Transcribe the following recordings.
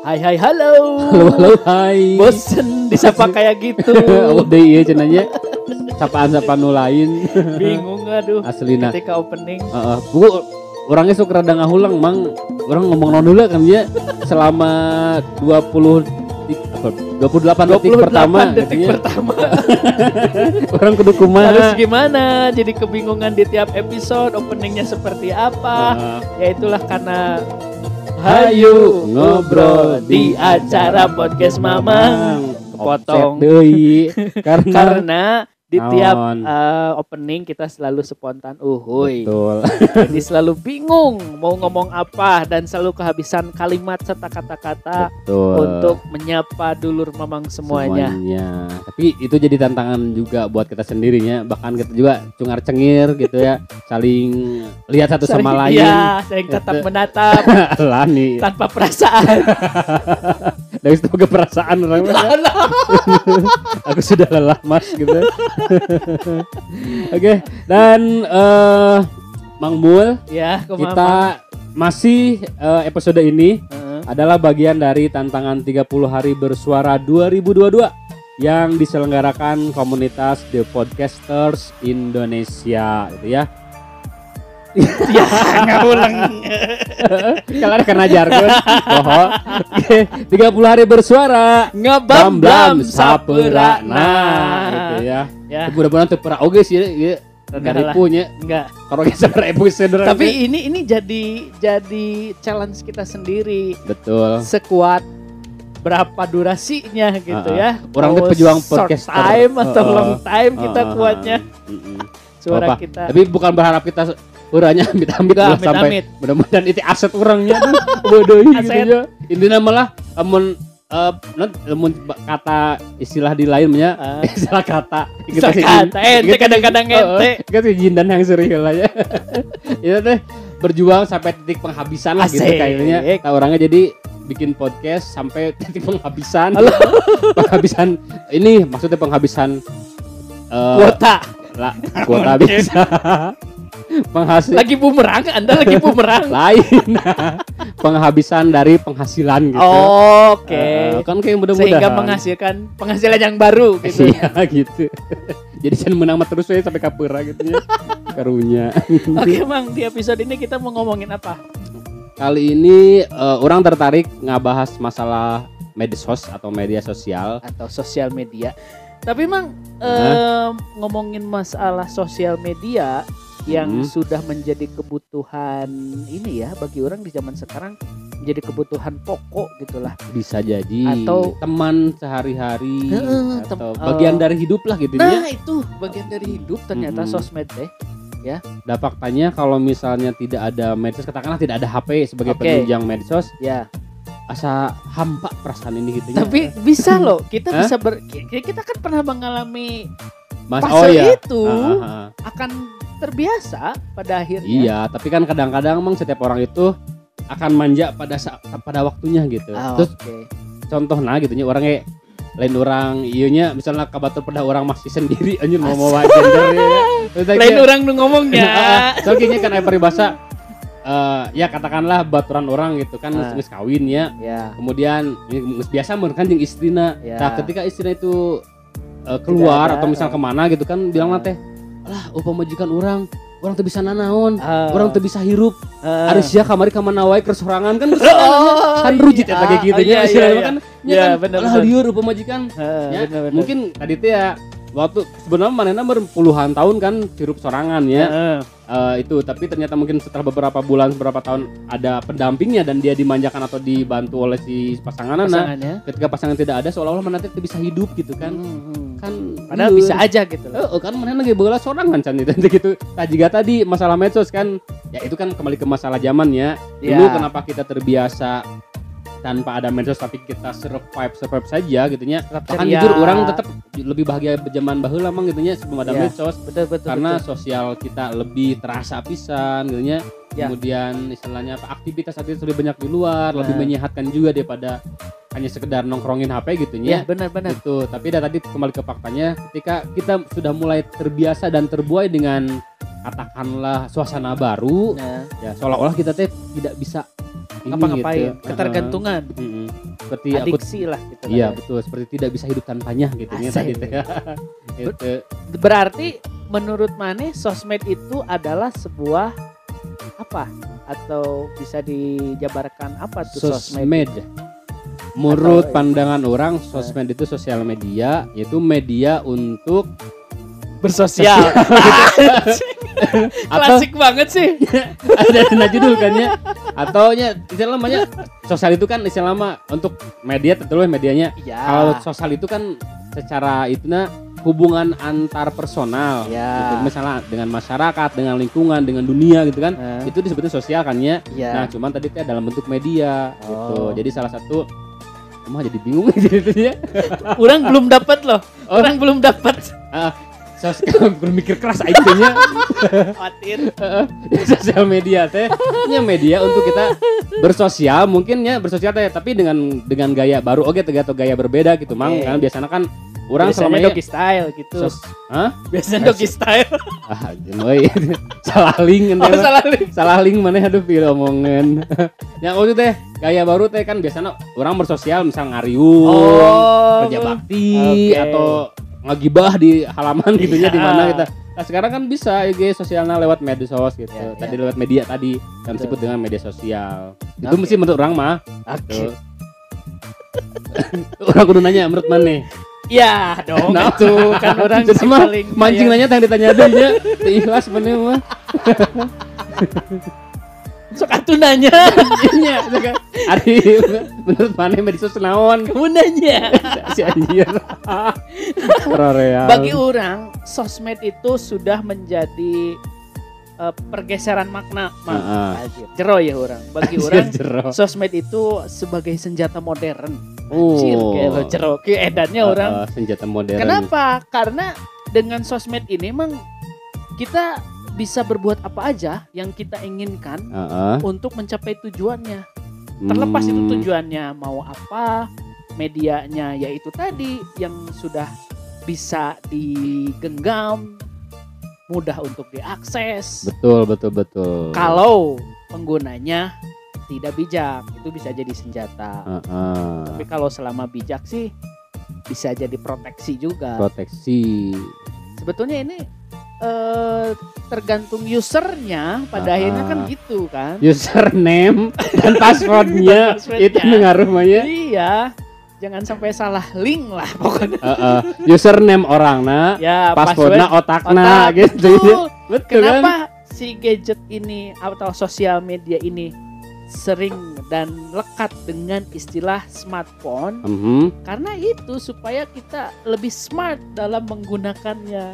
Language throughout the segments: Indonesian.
Hai halo. Halo hai. Bosen disapa kayak gitu. Udah iya cenanya. Sapaan-sapaan nu lain. Bingung aduh. Aslina. Ketika opening. Buku orangnya suka rada ngahulang mang. Orang ngomong non dulu kan dia selama 28 detik pertama. Orang kudu kumaha. Harus gimana? Jadi kebingungan di tiap episode openingnya seperti apa? Ya itulah karena Hayu ngobrol di acara podcast Mamang. Potong. Karena di tiap opening kita selalu spontan uhuy. Betul. Jadi selalu bingung mau ngomong apa dan selalu kehabisan kalimat serta kata-kata untuk menyapa dulur Mamang semuanya. Tapi itu jadi tantangan juga buat kita sendirinya. Bahkan kita juga cungar-cengir gitu ya, saling lihat satu sama lain. Iya, saling tatap menatap. Lani. Tanpa perasaan. Dari sebagai perasaan orang aku sudah lelah mas gitu. Oke, dan Mang Mul ya, kita masih episode ini adalah bagian dari tantangan 30 hari bersuara 2022 yang diselenggarakan komunitas The Podcasters Indonesia gitu ya. Ya ngulang. Kalau ada kena jargon. 30 hari bersuara ngebam sapura. Nah, itu ya. Mudah-mudahan teu pernah oge sih ya. Dari punya. Enggak. Kalau geus episode. Tapi ini jadi challenge kita sendiri. Betul. Sekuat berapa durasinya gitu ya. Orang teh pejuang podcast short time atau long time kita kuatnya. Suara kita. Tapi bukan berharap kita uranya amit-amit sampai mudah-mudahan itu aset orangnya tuh bodoh gitu ya. Intinya malah amun kata istilah di lainnya istilah kata ente kadang-kadang ente kan si jindan yang sering lah ya. Itu teh berjuang sampai titik penghabisan lah gitu kayaknya. Orangnya jadi bikin podcast sampai titik penghabisan. Penghabisan ini maksudnya penghabisan kuota bisa. Penghasil lagi bumerang, Anda lagi bumerang. Lain. Penghabisan dari penghasilan gitu. Oke. Kan kayak mudah-mudahan sehingga menghasilkan penghasilan yang baru gitu. Iya gitu. Jadi saya menang terus saya sampai kapura gitu ya. Karunya. Oke, Mang, di episode ini kita mau ngomongin apa? Kali ini orang tertarik ngabahas masalah medsos atau media sosial atau sosial media. Tapi Mang, ngomongin masalah sosial media yang sudah menjadi kebutuhan ini ya bagi orang di zaman sekarang, menjadi kebutuhan pokok gitulah. Bisa jadi atau teman sehari-hari atau bagian dari hidup lah gitu. Nah itu bagian dari hidup ternyata sosmed deh ya. Faktanya kalau misalnya tidak ada medsos, katakanlah tidak ada HP sebagai penunjang medsos ya, asa hampa perasaan ini gitu. Tapi bisa loh kita bisa kita kan pernah mengalami fase itu akan terbiasa pada akhirnya. Iya, tapi kan kadang-kadang emang setiap orang itu akan manja pada waktunya gitu. Terus contohnya gitu nya orangnya lain orang ieunya misalnya kabatur pada orang masih sendiri anjir mau gender ya. Lain orang nu ngomongnya. Soalnya kan aya peribahasa ya katakanlah baturan orang gitu kan geus kawin ya. Kemudian geus biasa mun kan jeung istrina. Nah, ketika istrina itu keluar atau misal kemana gitu kan bilang teh lah majikan orang tuh bisa nanaon, orang tuh bisa hirup. Ada sia kamari ka mana wae keur sorangan kan kan rujit eta kayak gitu nya kan. Ya bener. Lah lieur majikan. Ya mungkin tadi teh ya waktu sebenarnya manehna puluhan tahun kan hirup sorangan ya. Itu tapi ternyata mungkin setelah beberapa bulan beberapa tahun ada pendampingnya dan dia dimanjakan atau dibantu oleh si pasangannya. Ketika pasangan tidak ada seolah-olah mana teh bisa hidup gitu kan. Kan padahal bisa aja gitu. Kan mana lagi bola sorangan can gitu. Jika tadi masalah medsos kan ya itu kan kembali ke masalah zaman ya. Dulu kenapa kita terbiasa tanpa ada medsos tapi kita survive saja gitu nya. Bahkan jujur orang tetap lebih bahagia zaman baheula mang gitu nya sebelum ada medsos. Betul, karena sosial kita lebih terasa pisan gitu nya. Kemudian istilahnya aktivitas lebih banyak di luar, lebih menyehatkan juga daripada hanya sekedar nongkrongin HP gitu ya. Benar-benar. Itu. Tapi tadi kembali ke faktanya ketika kita sudah mulai terbiasa dan terbuai dengan katakanlah suasana baru, ya seolah-olah kita tidak bisa ngapa-ngapain, gitu. ketergantungan. Seperti adiksi lah gitu. Iya, betul, seperti tidak bisa hidup tanpanya gitu ya tadi teh. Gitu. Berarti menurut Maneh sosmed itu adalah sebuah apa? Atau bisa dijabarkan apa tuh sosmed? Menurut pandangan orang, sosmed itu sosial media, yaitu media untuk bersosial. Klasik banget sih. Ada judul kan ya. Atau nya istilah namanya sosial itu kan istilah lama untuk media tentu medianya. Ya. Kalau sosial itu kan secara ituna hubungan antar personal gitu. Misalnya dengan masyarakat, dengan lingkungan, dengan dunia gitu kan. Itu disebutnya sosial kan ya. Nah, cuman tadi teh dalam bentuk media gitu. Jadi salah satu jadi bingung gitu ya. Orang belum dapat loh. Orang belum dapat. Berpikir keras aja khawatir. Sosial media teh media untuk kita bersosial, mungkin ya bersosial teh tapi dengan gaya baru atau gaya berbeda gitu mang. Karena biasanya kan orang selama doggy style gitu. Biasanya doggy style. Salah link salah link mana aduh pilih omongan. Yang itu teh gaya baru teh kan biasanya orang bersosial misal ngariung, kerja bakti atau ngagibah di halaman gitunya di mana kita. Nah, sekarang kan bisa IG sosialnya lewat media sosial gitu. Tadi lewat media tadi yang disebut dengan media sosial. Itu mesti menurut orang mah. Gitu. Orang kudu nanya menurut mana? Ya dong, itu kan orang jadi paling mancing nanya yang ditanya adanya. Ikhlas bener mah. Sok atuh nanya. Iya, Ari menurut mana media sosial naon? Kamu nanya. Si anjir. Bagi orang, sosmed itu sudah menjadi pergeseran makna. Jero ya orang. Bagi orang, sosmed itu sebagai senjata modern. Anjir, kayak jero. Kayak edannya orang. Senjata modern. Kenapa? Karena dengan sosmed ini emang kita bisa berbuat apa aja yang kita inginkan untuk mencapai tujuannya. Terlepas itu tujuannya mau apa, medianya yaitu tadi yang sudah bisa digenggam, mudah untuk diakses. Betul. Kalau penggunanya tidak bijak, itu bisa jadi senjata. Tapi kalau selama bijak sih bisa jadi proteksi juga. Sebetulnya ini tergantung usernya pada akhirnya kan gitu kan. Username dan passwordnya itu ngaruhnya. Iya, jangan sampai salah link lah pokoknya. Username orangna, passwordnya otakna gitu. Betul. Kenapa si gadget ini atau sosial media ini sering dan lekat dengan istilah smartphone? Karena itu supaya kita lebih smart dalam menggunakannya.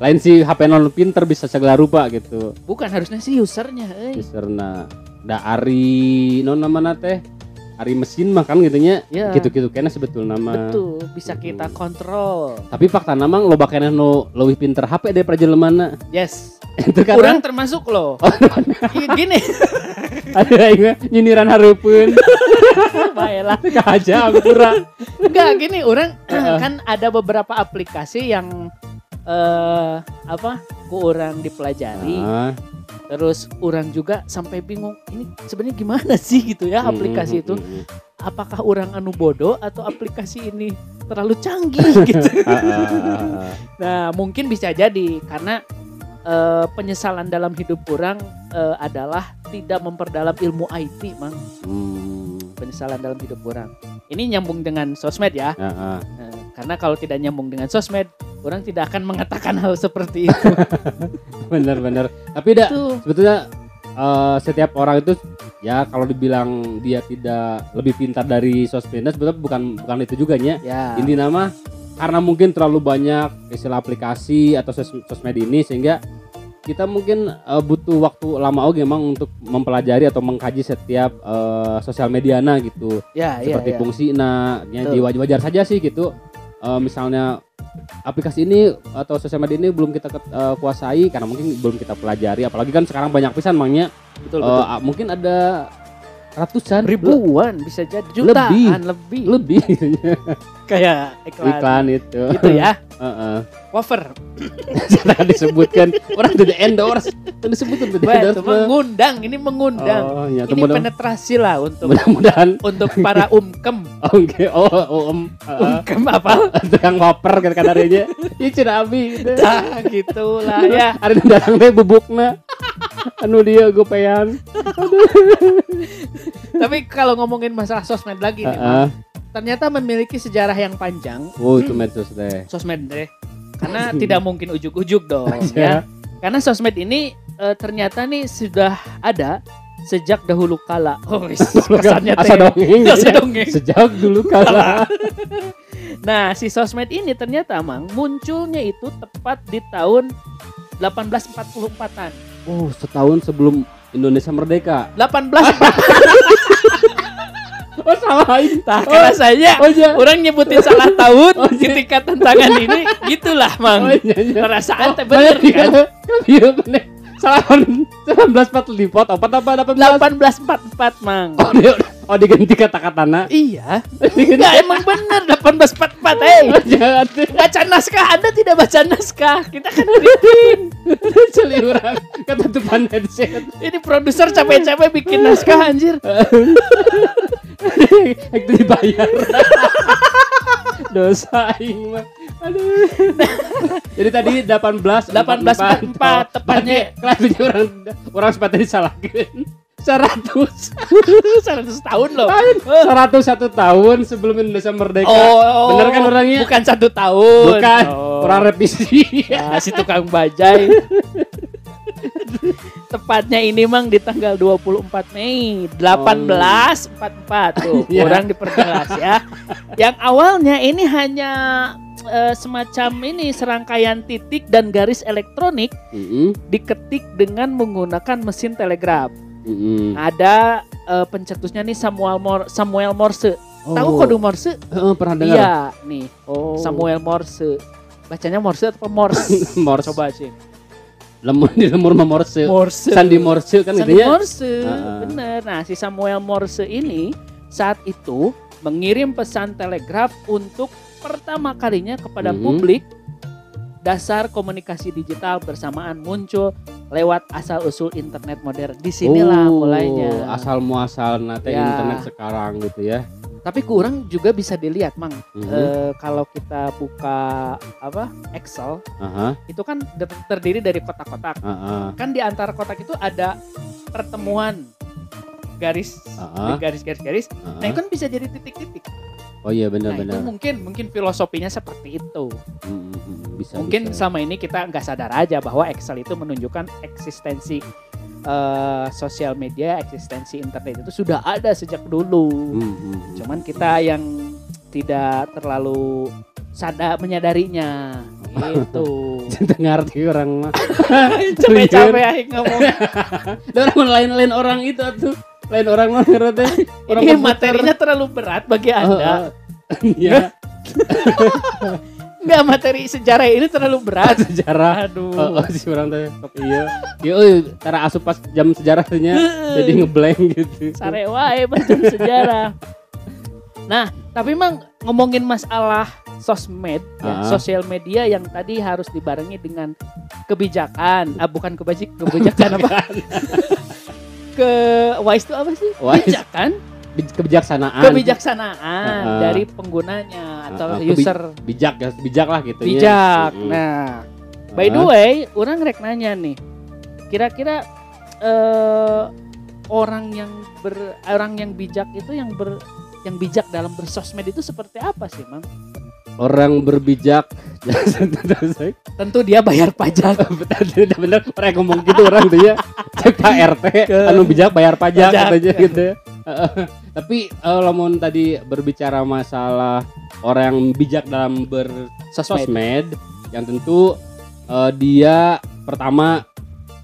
Lain si HP non pinter bisa segala rupa gitu. Bukan, harusnya si usernya. Userna da Ari non namana teh Ari mesin mah kan gitunya. Gitu-gitu kena sebetulnya nama. Betul, bisa kita kontrol. Tapi fakta namang loba keneh nu leuwih pinter HP daripada jelemanna. Yes. Itu kan kurang termasuk loh. Gini. Ada nyindiran hareupeun. Baiklah. Kaja pura. Enggak gini, orang kan ada beberapa aplikasi yang ku orang dipelajari. Terus orang juga sampai bingung, ini sebenarnya gimana sih gitu ya aplikasi itu? Apakah orang anu bodoh atau aplikasi ini terlalu canggih gitu? Nah, mungkin bisa jadi karena penyesalan dalam hidup orang adalah tidak memperdalam ilmu IT, Mang. Penyesalan dalam hidup orang. Ini nyambung dengan sosmed ya. Karena kalau tidak nyambung dengan sosmed, orang tidak akan mengatakan hal seperti itu. Benar. Tapi sebetulnya setiap orang itu ya kalau dibilang dia tidak lebih pintar dari sosmed, sebetulnya bukan itu juga nya. Ini nama karena mungkin terlalu banyak istilah aplikasi atau sosmed ini sehingga kita mungkin butuh waktu lama memang untuk mempelajari atau mengkaji setiap sosial mediana gitu. Seperti fungsinya, wajar saja sih gitu. Misalnya aplikasi ini atau sosial media ini belum kita kuasai karena mungkin belum kita pelajari, apalagi kan sekarang banyak pisan mangnya. Betul. Mungkin ada ratusan, ribuan, bisa jadi jutaan lebih. Kayak iklan itu. Gitu ya. Wafer. Jangan disebutkan, orang tidak endorse. Disebutkan mengundang, ini mengundang. Ya, ini penetrasi lah untuk mudah-mudahan untuk para umkem. Oke, umkem apa? Tukang wafer kan kadarnya. Ieu cenah abi gitu. Nah, gitulah ya. Ada datang teh bubukna. Anu dia gopean. Tapi kalau ngomongin masalah sosmed lagi nih, ternyata memiliki sejarah yang panjang. Itu medsos deh. Sosmed deh. Karena tidak mungkin ujuk-ujuk dong ya. Karena sosmed ini ternyata nih sudah ada sejak dahulu kala. Kesannya asa dongeng. Sejak dulu kala. Nah, si sosmed ini ternyata munculnya itu tepat di tahun 1844-an. Setahun sebelum Indonesia merdeka. 1844. Salahin. Karena saya orang nyebutin salah tahun ketika tantangan ini gitulah perasaan teh bener kan. Iya bener. Salah 1945 apa 1844 Mang. Diganti kata-katana. Iya. Enggak, emang bener 1844. Baca naskah, Anda tidak baca naskah. Kita kan reading. Celi urang ketutupan headset. Ini produser capek-capek bikin naskah anjir. Itu dibayar. Dosa aing mah. Aduh. Jadi tadi 1844 tepatnya kelasnya orang sepatnya disalahkeun. 100 tahun loh. 101 tahun sebelum Indonesia merdeka. Bener kan orangnya? Bukan 1 tahun. Bukan. Orang revisi. Si tukang bajai. Tepatnya ini di tanggal 24 Mei 1844 tuh. Orang diperjelas ya. Yang awalnya ini hanya semacam ini serangkaian titik dan garis elektronik diketik dengan menggunakan mesin telegraf. Ada pencetusnya nih Samuel Morse. Tahu kode Morse? Pernah dengar. Iya, nih. Samuel Morse. Bacanya Morse atau Morse? Morse. Coba sih. Lemur Morse. Sandi Morse kan gitu ya. Morse. Bener. Nah, si Samuel Morse ini saat itu mengirim pesan telegraf untuk pertama kalinya kepada publik. Dasar komunikasi digital bersamaan muncul lewat asal-usul internet modern. Disinilah mulainya. Asal muasal internet sekarang gitu ya. Tapi kurang juga bisa dilihat kalau kita buka Excel, itu kan terdiri dari kotak-kotak. Kan di antara kotak itu ada pertemuan garis. Nah itu kan bisa jadi titik-titik. Oh iya benar-benar. Itu mungkin filosofinya seperti itu. Bisa. Mungkin selama ini kita nggak sadar aja bahwa Excel itu menunjukkan eksistensi sosial media, eksistensi internet itu sudah ada sejak dulu. Cuman kita yang tidak terlalu menyadarinya gitu. Ngerti orang mah. Capek-capek aing ngomong. Orang lain orang itu tuh. Lain orang mah ngerti. Ini materinya terlalu berat bagi Anda. Iya. Enggak, materi sejarah ini terlalu berat. Sejarah. Aduh. Si orang teh. Iya. Cara asup pas jam sejarahnya jadi ngeblank gitu. Sare wae baca sejarah. Nah, tapi ngomongin masalah sosmed, sosial media yang tadi harus dibarengi dengan kebijakan. Bukan kebijakan apa? Wise itu apa sih? Kebijaksanaan dari penggunanya atau user. Bijak lah gitu. Bijak. Nah, by the way, orang rek nanya nih. Kira-kira orang yang bijak itu yang bijak dalam bersosmed itu seperti apa sih, Mang? Orang berbijak tentu dia bayar pajak. Bener orang ngomong gitu orang tuh ya. Cek Pak RT anu bijak bayar pajak katanya gitu ya. Tapi lamun tadi berbicara masalah orang yang bijak dalam bersosmed yang tentu dia pertama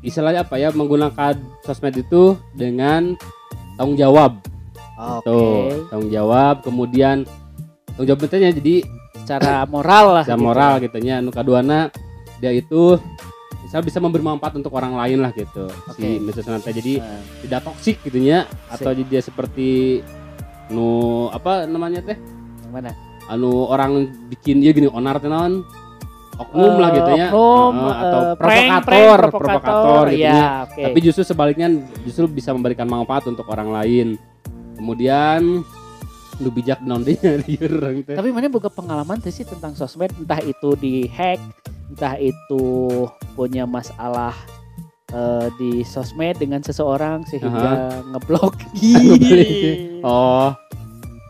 istilahnya apa ya, menggunakan sosmed itu dengan tanggung jawab. Tanggung jawab, kemudian tanggung jawab betulnya jadi secara moral lah. Secara moral gitu nya. Nu kaduana dia itu saya bisa memberi manfaat untuk orang lain lah gitu. Si medsos nanti jadi tidak toksik gitunya atau dia seperti apa namanya teh? Mana? Orang bikin ya gini onar teh naon? Oknum lah gitu ya. Atau provokator gitu ya. Tapi justru sebaliknya justru bisa memberikan manfaat untuk orang lain. Kemudian lu bijak non dia lieur gitu. Tapi mana boga pengalaman sih tentang sosmed, entah itu di hack, entah itu punya masalah di sosmed dengan seseorang sehingga ngeblok.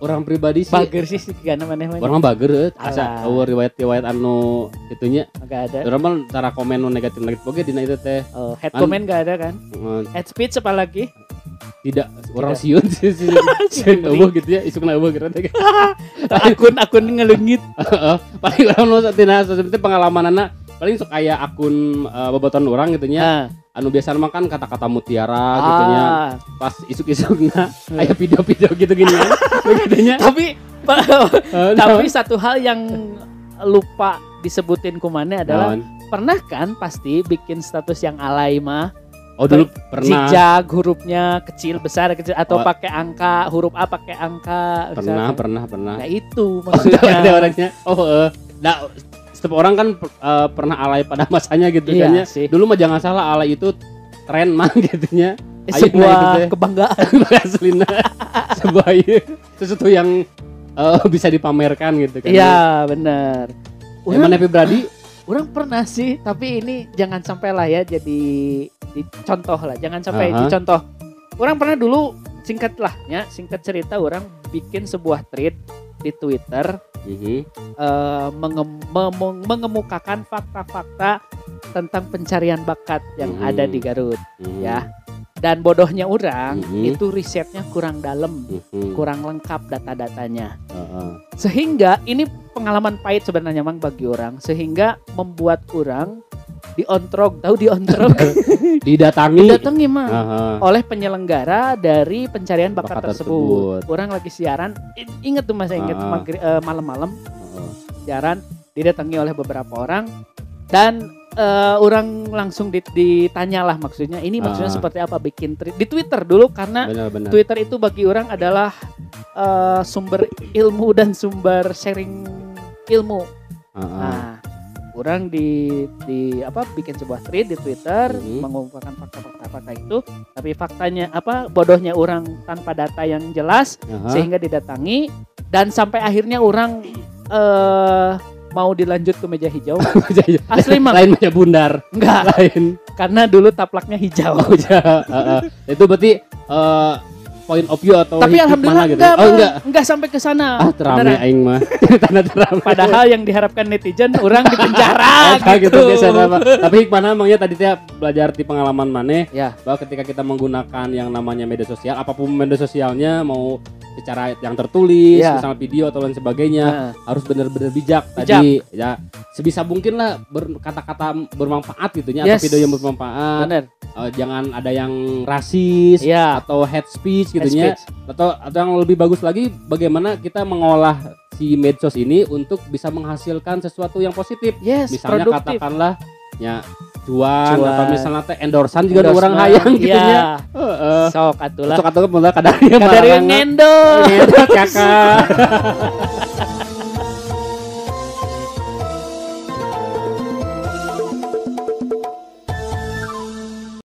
Orang pribadi sih bager sih karena mana orang bager asa riwayat anu itunya enggak ada. Normal cara komen negatif oge dina itu teh. Head comment enggak ada kan? Head speech apalagi? Tidak, orang siun sih. Eueuh gitu ya, isukna eueuh gitu teh. Akun ngelengit. Paling orang tina seperti pengalamanana paling sok aya akun boboton orang gitu nya. Anu biasa mah kan kata-kata mutiara gitu nya. Pas isuk-isukna aya video-video gitu gini kan. Begitunya. Tapi satu hal yang lupa disebutin kumane adalah pernah kan pasti bikin status yang alay mah. Oh dulu pernah. Zigzag hurufnya kecil besar atau pakai angka, huruf A pakai angka. Pernah. Nah itu maksudnya. Ada orangnya. Nah setiap orang kan pernah alay pada masanya gitu kan ya. Dulu mah jangan salah, alay itu tren mah gitunya. Sebuah kebanggaan. Aslina. Sebuah sesuatu yang bisa dipamerkan gitu kan. Iya benar. Mana pribadi? Orang pernah sih, tapi ini jangan sampai lah ya jadi dicontoh lah. Jangan sampai dicontoh. Orang pernah dulu singkat cerita orang bikin sebuah tweet di Twitter. Mengemukakan fakta-fakta tentang pencarian bakat yang ada di Garut ya. Dan bodohnya orang itu risetnya kurang dalam, kurang lengkap data-datanya. Sehingga ini pengalaman pahit sebenarnya Mang bagi orang, sehingga membuat orang diontrog didatangi mah oleh penyelenggara dari pencarian bakat tersebut. Orang lagi siaran, inget tuh Mas, inget malam-malam siaran didatangi oleh beberapa orang dan orang langsung ditanya lah maksudnya ini maksudnya seperti apa, bikin di Twitter dulu karena benar. Twitter itu bagi orang adalah sumber ilmu dan sumber sharing ilmu. Nah, orang bikin sebuah thread di Twitter mengungkapkan fakta-fakta itu, tapi faktanya bodohnya orang tanpa data yang jelas sehingga didatangi dan sampai akhirnya orang mau dilanjut ke meja hijau. Asli mah. Lain meja bundar. Enggak. Lain. Karena dulu taplaknya hijau. Itu berarti point of view atau tapi alhamdulillah gitu? Enggak sampai ke sana. Terame aing mah. Padahal yang diharapkan netizen orang di penjara gitu. Tapi hikmahna emangnya tadi teh belajar di pengalaman maneh bahwa ketika kita menggunakan yang namanya media sosial, apapun media sosialnya mau secara yang tertulis, misalnya video atau lain sebagainya, harus benar-benar bijak. Tadi ya sebisa mungkin lah kata-kata bermanfaat gitu nya, atau video yang bermanfaat. Jangan ada yang rasis atau hate speech gitu nya. Atau yang lebih bagus lagi bagaimana kita mengolah si medsos ini untuk bisa menghasilkan sesuatu yang positif. Misalnya produktif. Katakanlah ya cuan atau misalnya teh endorsan juga ada orang hayang gitu nya. Sok atulah kadang-kadang ngendor kakak.